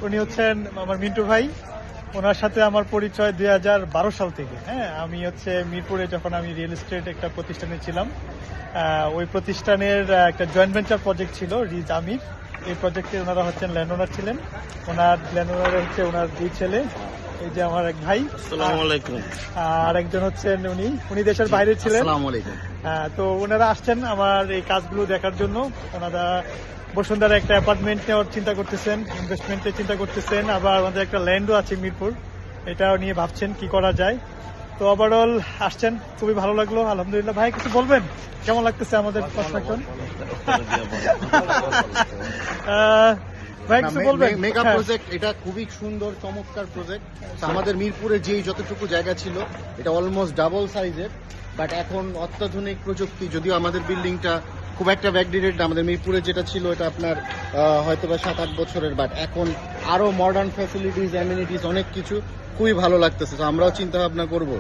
উনি হচ্ছেন আমার মিন্টু ভাই। ওনার সাথে আমার পরিচয় 2012 সাল থেকে। হ্যাঁ, আমি হচ্ছে মিরপুরে যখন আমি রিয়েল এস্টেট একটা প্রতিষ্ঠানে ছিলাম, ওই প্রতিষ্ঠানের একটা জয়েন্ট ভেঞ্চার প্রজেক্ট ছিল রিজ আমির। এই প্রজেক্টে ওনারা হচ্ছেন ল্যান্ড ওনার ছিলেন। ল্যান্ড ওনার হচ্ছে ওনার দুই ছেলে, এই যে আমার এক ভাই, আর একজন হচ্ছেন উনি দেশের বাইরে ছিলেন। তো ওনারা আসছেন আমার এই কাজগুলো দেখার জন্য। ওনারা বসুন্ধরা একটা অ্যাপার্টমেন্ট নেওয়ার চিন্তা করতেছেন, ইনভেস্টমেন্টের চিন্তা করতেছেন, আবার আমাদের একটা ল্যান্ডও আছে মিরপুর, এটাও নিয়ে ভাবছেন কি করা যায়। তো ওভারঅল আসছেন, খুবই ভালো লাগলো, আলহামদুলিল্লাহ। ভাই কিছু বলবেন, কেমন লাগতেছে আমাদের কনস্ট্রাকশন? ভাই কিছু বলবেন? মেগা প্রজেক্ট, এটা খুবই সুন্দর চমৎকার প্রজেক্ট। আমাদের মিরপুরে যেই যতটুকু জায়গা ছিল এটা অলমোস্ট ডাবল সাইজের, বাট এখন অত্যাধুনিক প্রযুক্তি, যদিও আমাদের বিল্ডিংটা খুব একটা ব্যাকডেটেড, আমাদের মিরপুরে যেটা ছিল এটা আপনার হয়তো বা 7-8 বছরের, বাট এখন আরো মডার্ন ফ্যাসিলিটিস, অ্যামিনিটিস অনেক কিছু, খুবই ভালো লাগতেছে। আমরাও চিন্তা ভাবনা করবো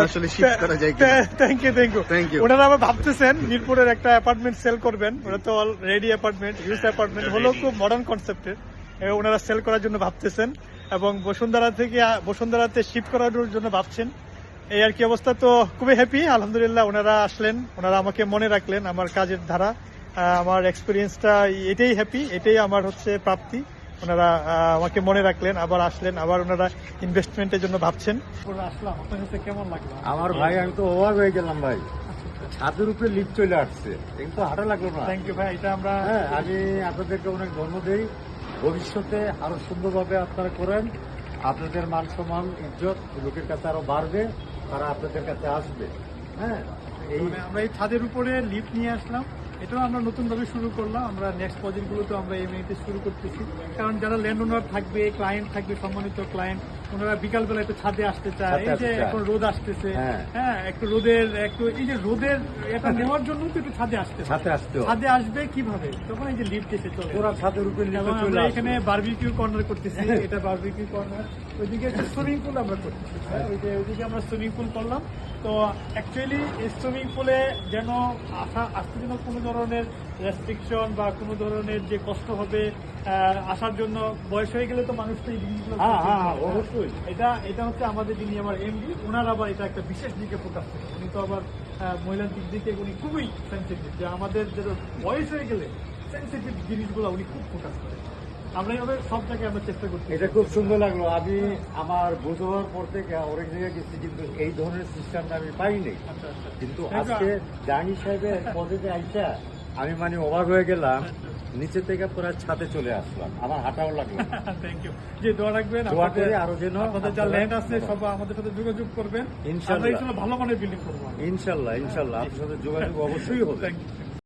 আসলে শিফট করা যায় কিনা। Thank you. ওনারা আবার ভাবতেছেন মিরপুরের একটা অ্যাপার্টমেন্ট সেল করবেন। ওরা তো অলরেডি অ্যাপার্টমেন্ট, ইউজ অ্যাপার্টমেন্ট হলো, খুব মডার্ন কনসেপ্টের। ওনারা সেল করার জন্য ভাবতেছেন এবং বসুন্ধরাতে শিফট করার জন্য ভাবছেন। এই আর কি অবস্থা। তো খুবই হ্যাপি, আলহামদুলিল্লাহ। ওনারা আসলেন, ওনারা আমাকে মনে রাখলেন, আমার কাজের ধারা, আমার এক্সপিরিয়েন্সটা, এটাই হ্যাপি, এটাই আমার হচ্ছে প্রাপ্তি। ওনারা আমাকে মনে রাখলেন, আবার আসলেন, আবার ওনারা ইনভেস্টমেন্টের জন্য ভাবছেন। আসলাম, আপনার কাছে কেমন লাগলো? আমার ভাই, আমি তো অবাক হয়ে গেলাম ভাই, ছাদের উপরে লিফট চলে আসছে, কিন্তু হাঁটা লাগলো না। থ্যাংক ইউ ভাই, এটা আমরা আমি আপনাদেরকে অনেক ধন্যবাদ দিই। ভবিষ্যতে আরো সুন্দরভাবে আপনারা করেন, আপনাদের মান সম্মান ইজ্জত লোকের কাছে আরো বাড়বে, তারা আপনাদের কাছে আসবে। হ্যাঁ, আমরা এই ছাদের উপরে লিফট নিয়ে আসলাম, এটাও আমরা নতুন ভাবে শুরু করলাম। আমরা নেক্সট প্রজেক্ট গুলো তো আমরা এই মিনিটে শুরু করতেছি, কারণ যারা ল্যান্ড ওনার থাকবে, ক্লায়েন্ট থাকবে, সম্মানিত ক্লায়েন্ট, ওনারা বিকালবেলা একটু ছাদে আসতে চায়। এই যে এখন রোদ আসতেছে, হ্যাঁ, একটু এই যে রোদের এটা নেওয়ার জন্য তো একটু ছাদে আসবে কিভাবে, তখন এই যে লিফট এসে চলে ওরা ছাদের উপরে আমরা এখানে বারবিকিউ কর্নার করতেছি। এটা বারবিকিউ কর্নার, ওইদিকে একটা সুইমিং পুল আমরা করতেছি। ওইদিকে আমরা সুইমিং পুল করলাম। তো অ্যাকচুয়ালি এই সুইমিং পুলে যেন আসতে যেন কোনো ধরনের রেস্ট্রিকশন বা কোনো ধরনের যে কষ্ট হবে, আসার জন্য বয়স হয়ে গেলে তো মানুষ তো এই জিনিসগুলো অবশ্যই। এটা হচ্ছে আমাদের যিনি আমার এমডি, ওনার আবার এটা একটা বিশেষ দিকে ফোকাস করে। উনি তো আবার মহিলার দিক দিকে উনি খুবই সেন্সিটিভ, যে আমাদের যে বয়স হয়ে গেলে সেন্সিটিভ জিনিসগুলো উনি খুব ফোকাস করে। আমরা এইভাবে সব জায়গায় আমরা চেষ্টা করছি। এটা খুব সুন্দর লাগলো। আমি আমার বুঝ হওয়ার পর থেকে অনেক জায়গায় গেছি, কিন্তু এই ধরনের সিস্টেমটা আমি পাইনি। কিন্তু আজকে জাহাঙ্গীর সাহেবের পদে আইসা আমি অবাক হয়ে গেলাম, নিচে থেকে পুরো ছাদে চলে আসলাম, আমার হাঁটাও লাগলো। Thank you. যে দোয়া রাখবেন, দোয়া করে আরো যেন আপনাদের যা ল্যান্ড আছে সব আমাদের সাথে যোগাযোগ করবেন। ইনশাআল্লাহ ভালো মানের বিল্ডিং করবো। ইনশাআল্লাহ আপনার সাথে যোগাযোগ অবশ্যই হবে। Thank you.